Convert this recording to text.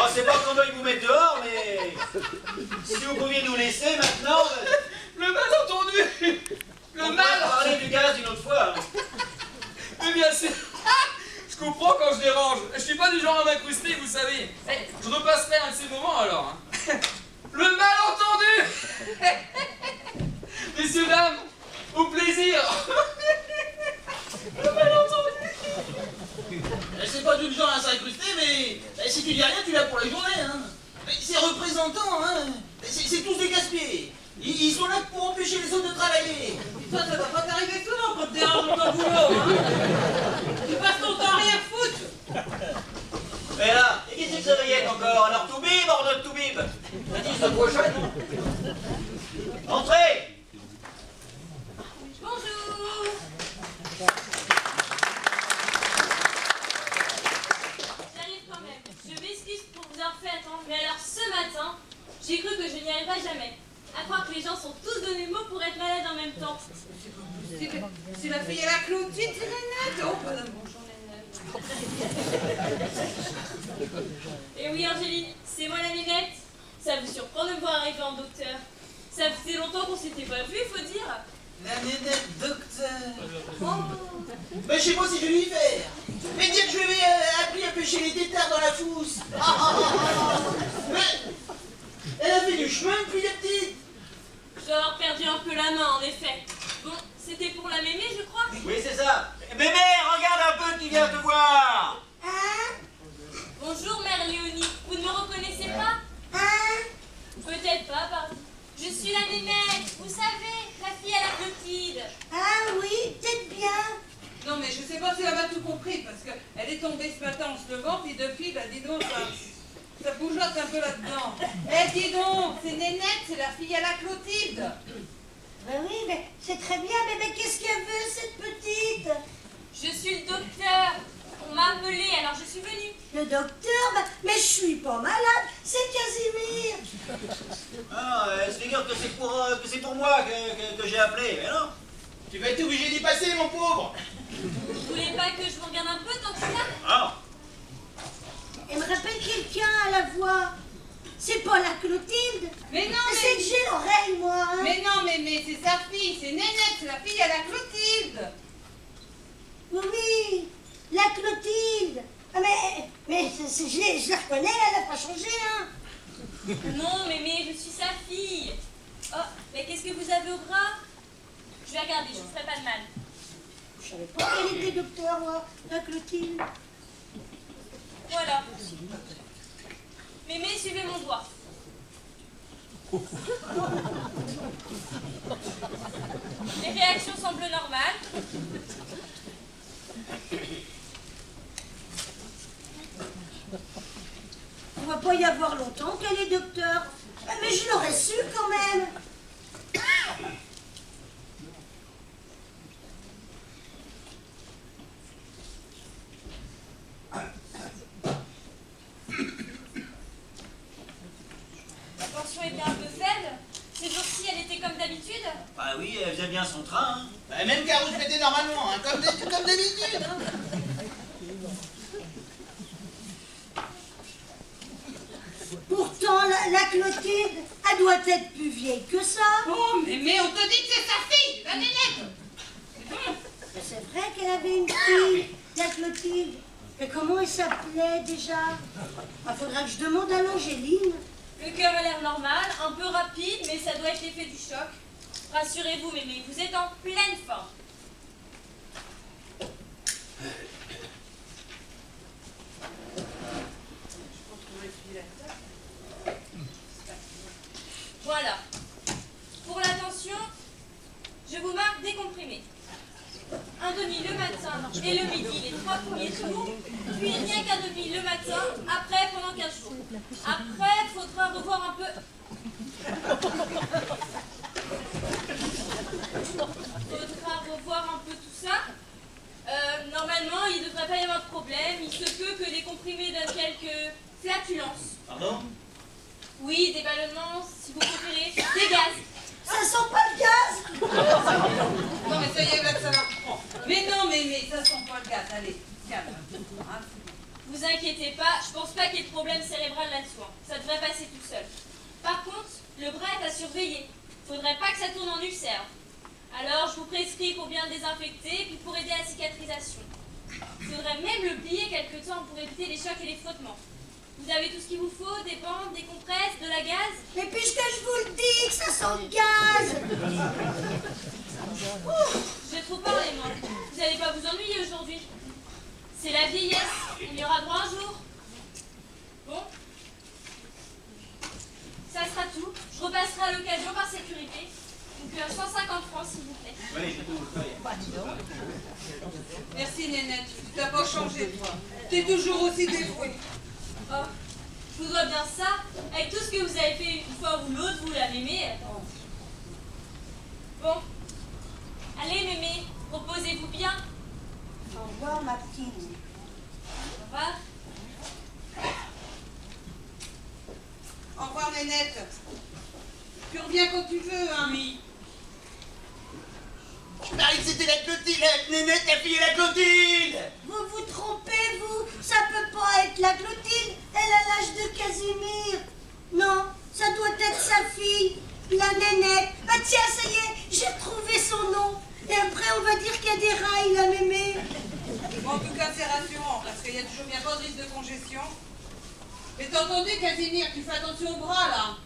Oh, c'est pas qu'on veuille vous mettre dehors, mais si vous pouviez nous laisser maintenant... Le malentendu. Le On mal. pourra parler du gaz une autre fois. Hein. Eh bien, c'est... Je comprends quand je dérange. Je suis pas du genre à m'incruster, vous savez. Je repasserai un de ces moments, alors. Hein. Le malentendu. Messieurs, dames, au plaisir. Le malentendu. C'est pas du genre à s'incruster, mais si tu dis rien, tu l'as pour la journée. Hein. Ces représentants, hein, c'est tous des gaspillés. Ils sont là pour empêcher les autres de travailler. Toi, ça va pas t'arriver souvent quand tu déranges dans ton boulot, hein. Tu passes ton temps à rien foutre. Mais là, et qui c'est que ça va y être encore? Alors tout bib, hors de tout bib. La 10 prochaine. Entrez. Bonjour. J'arrive quand même. Je m'excuse pour vous avoir fait attendre, mais alors ce matin, j'ai cru que je n'y arriverais jamais. À croire que les gens sont tous donnés mots pour être malades en même temps. C'est la fille à la Clotilde, c'est Nénette. Oh, madame, bonjour Nénette. Et oui, Angéline, c'est moi la Nénette. Ça vous surprend de me voir arriver en docteur. Ça faisait longtemps qu'on s'était pas vu, faut dire. La Nénette docteur. Oh. Mais je sais pas si je vais y faire. Mais dire que je vais appeler à pêcher les tétards dans la fousse. Mais elle a fait du chemin depuis la petite. Je dois avoir perdu un peu la main, en effet. Bon, c'était pour la mémé, je crois. Oui, c'est ça. Mémé, regarde un peu qui vient te voir. Hein? Bonjour, mère Léonie. Vous ne me reconnaissez pas? Hein? Peut-être pas, pardon. Je suis la Nénette, vous savez, la fille à la Clotilde. Ah oui, peut-être bien. Non, mais je sais pas si elle a tout compris, parce qu'elle est tombée ce matin en se levant, puis depuis, bah dis donc, ça bougeotte un peu là-dedans. Eh, dis donc, c'est Nénette, c'est la fille à la Clotilde. Ben oui, mais c'est très bien, mais qu'est-ce qu'elle veut, cette petite? Je suis le docteur. On m'a appelé, alors je suis venue. Le docteur? Mais je suis pas malade, c'est Casimir. Ah, elle se figure que c'est pour moi que j'ai appelé, mais non. Tu vas être obligé d'y passer, mon pauvre. Vous voulez pas que je vous regarde un peu tant que ça? Ah. Elle me rappelle quelqu'un à la voix. C'est pas la Clotilde. Mais non, c'est que j'ai l'oreille, moi. Hein. Mais non, mais c'est sa fille, c'est Nénette, c'est la fille à la Clotilde. Oui, la Clotilde. Ah, mais je la reconnais, elle n'a pas changé, hein. Non, mais je suis sa fille. Oh, mais qu'est-ce que vous avez au bras? Je vais regarder, je vous ferai pas de mal. Je savais pas qu'elle était docteur, moi, la Clotilde. Voilà. Mémé, suivez mon doigt. Les réactions semblent normales. On va pas y avoir longtemps qu'elle est docteur. Mais je l'aurais su quand même. La pension était un peu faible. Ces jours-ci, elle était comme d'habitude. Bah oui, elle faisait bien son train. Hein. Bah, même Caro se mettait normalement, hein, comme d'habitude. Hein. Pourtant, la Clotilde, elle doit être plus vieille que ça. Oh, mais on te dit que c'est sa fille, la Nénette. Mais c'est vrai qu'elle avait une fille, la Clotilde. Mais comment elle s'appelait déjà? Il faudra que je demande à l'Angéline. Le cœur a l'air normal, un peu rapide, mais ça doit être l'effet du choc. Rassurez-vous, mémé, vous êtes en pleine forme. Voilà. Pour la tension, je vous marque des comprimés. Un demi le matin et le midi, les 3 premiers jours, puis rien qu'un demi le matin, après pendant 15 jours. Après, il faudra revoir un peu... Faudra revoir un peu tout ça. Normalement, il ne devrait pas y avoir de problème. Il se peut que les comprimés donnent quelques flatulences. Pardon? Oui, des ballonnements, si vous préférez. Des gaz. Ça sent pas le gaz. Non, mais ça y est, là, ça va. Mais non, mais ça sent pas le gaz. Allez, calme. Hein. Vous inquiétez pas, je pense pas qu'il y ait de problème cérébral là-dessous. Hein. Ça devrait passer tout seul. Par contre, le bras est à surveiller. Faudrait pas que ça tourne en ulcère. Alors, je vous prescris pour bien le désinfecter, puis pour aider à la cicatrisation. Faudrait même le plier quelque temps pour éviter les chocs et les frottements. Vous avez tout ce qu'il vous faut, des bandes, des compresses, de la gaz? Mais puisque je vous le dis, que ça sent le gaz. J'ai trop parlé, moi. Vous n'allez pas vous ennuyer aujourd'hui. C'est la vieillesse. On y aura droit un jour. Bon. Ça sera tout. Je repasserai à l'occasion par sécurité. Donc 150 francs, s'il vous plaît. Oui, c'est tout. Merci Nénette, tu t'as pas changé toi. T'es toujours aussi dévouée. Oh, je vous dois bien ça. Avec tout ce que vous avez fait une fois ou l'autre, vous la m'aimez. Bon. Allez, mémé, reposez-vous bien. Au revoir, ma petite. Au revoir. Au revoir Nénette. Tu reviens quand tu veux, hein. Oui. Je parie que c'était la Clotilde, Nénette, la fille de la Clotilde. Vous vous trompez, vous. Ça peut pas être la Clotilde. Elle a l'âge de Casimir. Non, ça doit être sa fille, la Nénette. Ah tiens, ça y est, j'ai trouvé son nom. Et après, on va dire qu'il y a des rails, la mémé. Bon, en tout cas, c'est rassurant, parce qu'il y a toujours bien pas de risque de congestion. Mais t'as entendu, Casimir, tu fais attention au bras, là.